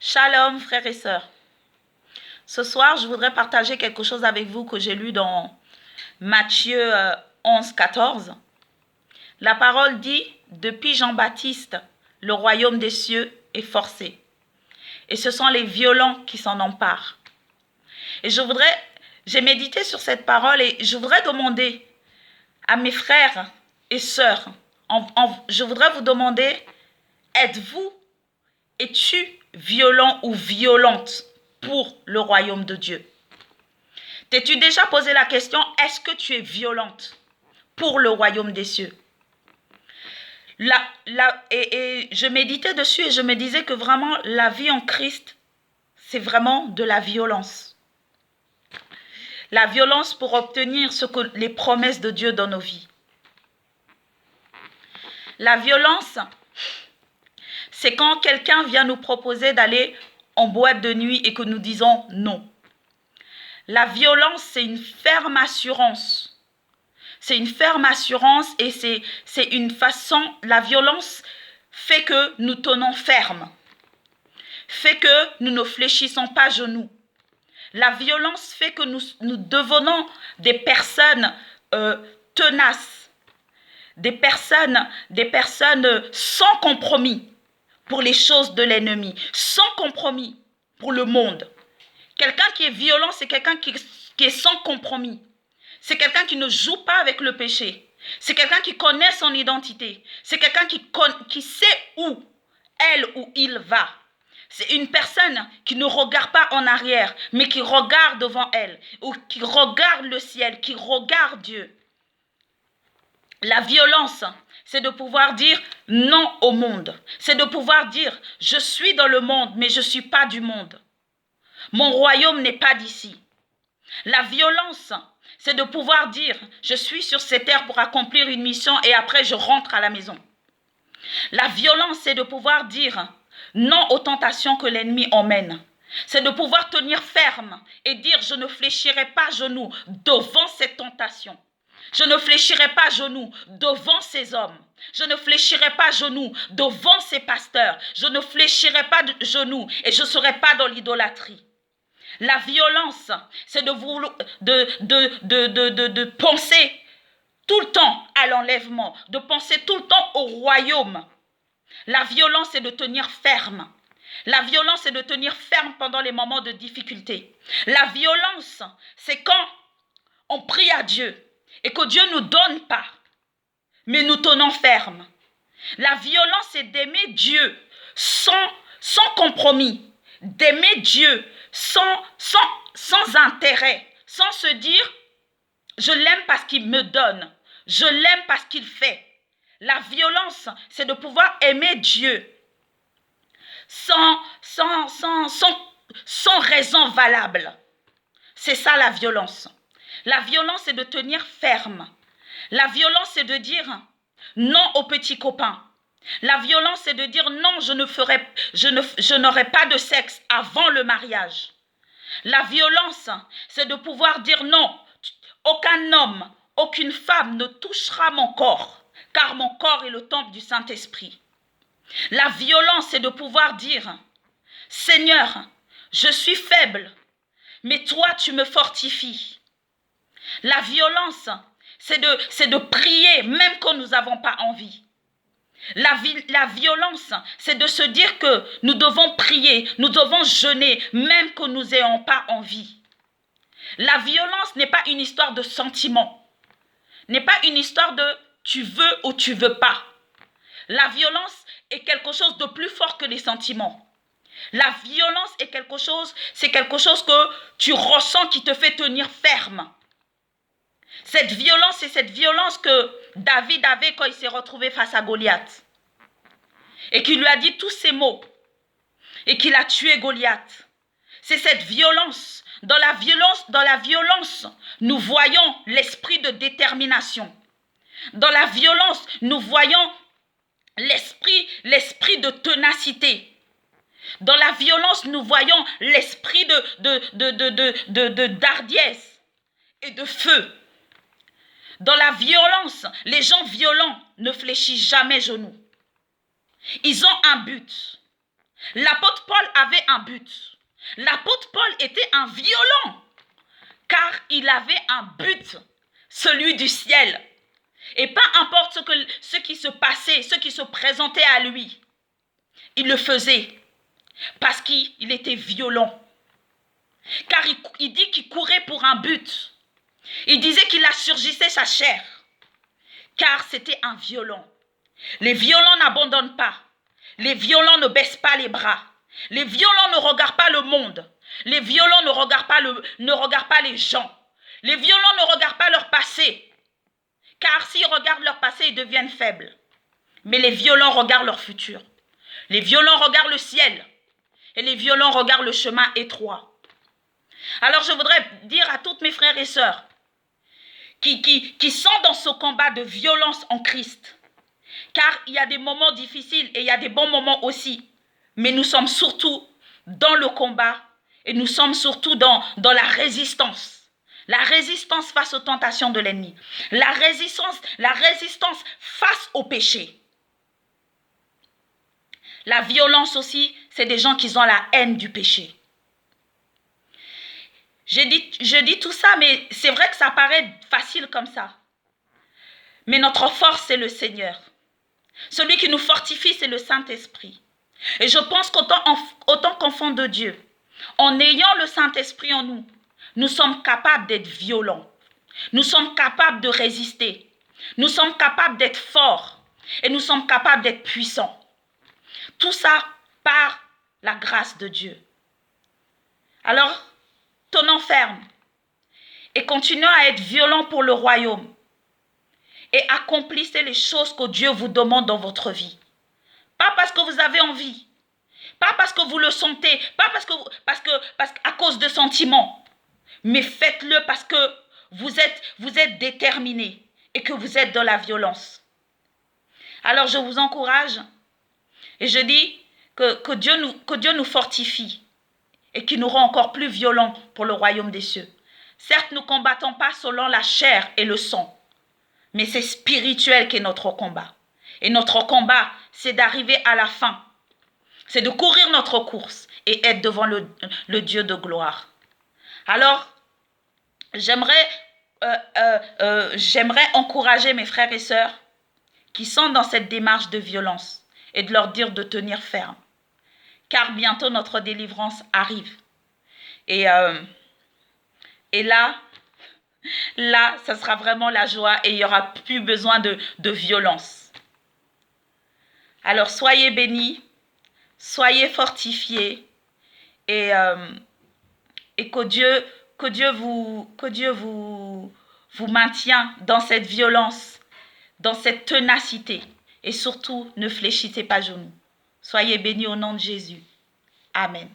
Shalom, frères et sœurs. Ce soir, je voudrais partager quelque chose avec vous que j'ai lu dans Matthieu 11, 14. La parole dit, depuis Jean-Baptiste, le royaume des cieux est forcé. Et ce sont les violents qui s'en emparent. Et j'ai médité sur cette parole et je voudrais demander à mes frères et sœurs, je voudrais vous demander, es-tu violent ou violente pour le royaume de Dieu? T'es-tu déjà posé la question, est-ce que tu es violente pour le royaume des cieux? Et je méditais dessus et je me disais que vraiment la vie en Christ, c'est vraiment de la violence. La violence pour obtenir ce que les promesses de Dieu dans nos vies. La violence, c'est quand quelqu'un vient nous proposer d'aller en boîte de nuit et que nous disons non. La violence, c'est une ferme assurance. C'est une ferme assurance et c'est une façon, la violence fait que nous tenons ferme, fait que nous ne fléchissons pas genoux. La violence fait que nous devenons des personnes tenaces, des personnes sans compromis pour les choses de l'ennemi, sans compromis pour le monde. Quelqu'un qui est violent, c'est quelqu'un qui est sans compromis. C'est quelqu'un qui ne joue pas avec le péché. C'est quelqu'un qui connaît son identité. C'est quelqu'un qui sait où elle ou il va. C'est une personne qui ne regarde pas en arrière, mais qui regarde devant elle, ou qui regarde le ciel, qui regarde Dieu. La violence, c'est de pouvoir dire non au monde. C'est de pouvoir dire, je suis dans le monde, mais je ne suis pas du monde. Mon royaume n'est pas d'ici. La violence, c'est de pouvoir dire, je suis sur cette terre pour accomplir une mission et après je rentre à la maison. La violence, c'est de pouvoir dire non aux tentations que l'ennemi emmène. C'est de pouvoir tenir ferme et dire, je ne fléchirai pas genoux devant cette tentation. Je ne fléchirai pas genoux devant ces hommes. Je ne fléchirai pas genoux devant ces pasteurs. Je ne fléchirai pas genoux et je ne serai pas dans l'idolâtrie. La violence, c'est de penser tout le temps à l'enlèvement, de penser tout le temps au royaume. La violence, c'est de tenir ferme. La violence, c'est de tenir ferme pendant les moments de difficulté. La violence, c'est quand on prie à Dieu et que Dieu ne nous donne pas, mais nous tenons ferme. La violence, c'est d'aimer Dieu sans compromis, d'aimer Dieu sans intérêt, sans se dire, je l'aime parce qu'il me donne, je l'aime parce qu'il fait. La violence, c'est de pouvoir aimer Dieu sans raison valable. C'est ça la violence. La violence, c'est de tenir ferme. La violence, c'est de dire non aux petits copains. La violence, c'est de dire non, je n'aurai pas de sexe avant le mariage. La violence, c'est de pouvoir dire non, aucun homme, aucune femme ne touchera mon corps, car mon corps est le temple du Saint-Esprit. La violence, c'est de pouvoir dire, Seigneur, je suis faible, mais toi, tu me fortifies. La violence, c'est de prier même quand nous n'avons pas envie. La violence, c'est de se dire que nous devons prier, nous devons jeûner, même que nous n'ayons pas envie. La violence n'est pas une histoire de sentiment, n'est pas une histoire de tu veux ou tu veux pas. La violence est quelque chose de plus fort que les sentiments. La violence est c'est quelque chose que tu ressens qui te fait tenir ferme. Cette violence, c'est cette violence que David avait quand il s'est retrouvé face à Goliath. Et qui lui a dit tous ces mots. Et qu'il a tué Goliath. C'est cette violence. Dans la violence, nous voyons l'esprit de détermination. Dans la violence, nous voyons l'esprit de ténacité. Dans la violence, nous voyons l'esprit d'hardiesse et de feu. Dans la violence, les gens violents ne fléchissent jamais genoux. Ils ont un but. L'apôtre Paul avait un but. L'apôtre Paul était un violent, car il avait un but, celui du ciel. Et peu importe ce qui se passait, ce qui se présentait à lui, il le faisait parce qu'il était violent. Car il dit qu'il courait pour un but. Il disait qu'il assurgissait sa chair, car c'était un violent. Les violents n'abandonnent pas. Les violents ne baissent pas les bras. Les violents ne regardent pas le monde. Les violents ne regardent pas les gens. Les violents ne regardent pas leur passé. Car s'ils regardent leur passé, ils deviennent faibles. Mais les violents regardent leur futur. Les violents regardent le ciel. Et les violents regardent le chemin étroit. Alors je voudrais dire à toutes mes frères et sœurs qui sont dans ce combat de violence en Christ, car il y a des moments difficiles et il y a des bons moments aussi, mais nous sommes surtout dans le combat et nous sommes surtout dans la résistance. La résistance face aux tentations de l'ennemi. La résistance face au péché. La violence aussi, c'est des gens qui ont la haine du péché. Je dis tout ça, mais c'est vrai que ça paraît facile comme ça. Mais notre force, c'est le Seigneur. Celui qui nous fortifie, c'est le Saint-Esprit. Et je pense qu'autant qu'enfants de Dieu, en ayant le Saint-Esprit en nous, nous sommes capables d'être violents. Nous sommes capables de résister. Nous sommes capables d'être forts. Et nous sommes capables d'être puissants. Tout ça par la grâce de Dieu. Alors, tenons ferme et continuons à être violents pour le royaume. Et accomplissez les choses que Dieu vous demande dans votre vie. Pas parce que vous avez envie. Pas parce que vous le sentez. Pas parce à cause de sentiments. Mais faites-le parce que vous êtes déterminés et que vous êtes dans la violence. Alors je vous encourage et je dis que Dieu nous fortifie et qu'il nous rend encore plus violents pour le royaume des cieux. Certes, nous ne combattons pas selon la chair et le sang, mais c'est spirituel qu'est notre combat. Et notre combat, c'est d'arriver à la fin. C'est de courir notre course et être devant le Dieu de gloire. Alors, j'aimerais encourager mes frères et sœurs qui sont dans cette démarche de violence et de leur dire de tenir ferme. Car bientôt notre délivrance arrive. Et là, ça sera vraiment la joie et il n'y aura plus besoin de violence. Alors, soyez bénis, soyez fortifiés et que Dieu vous maintient dans cette violence, dans cette ténacité. Et surtout, ne fléchissez pas genoux. Soyez bénis au nom de Jésus. Amen.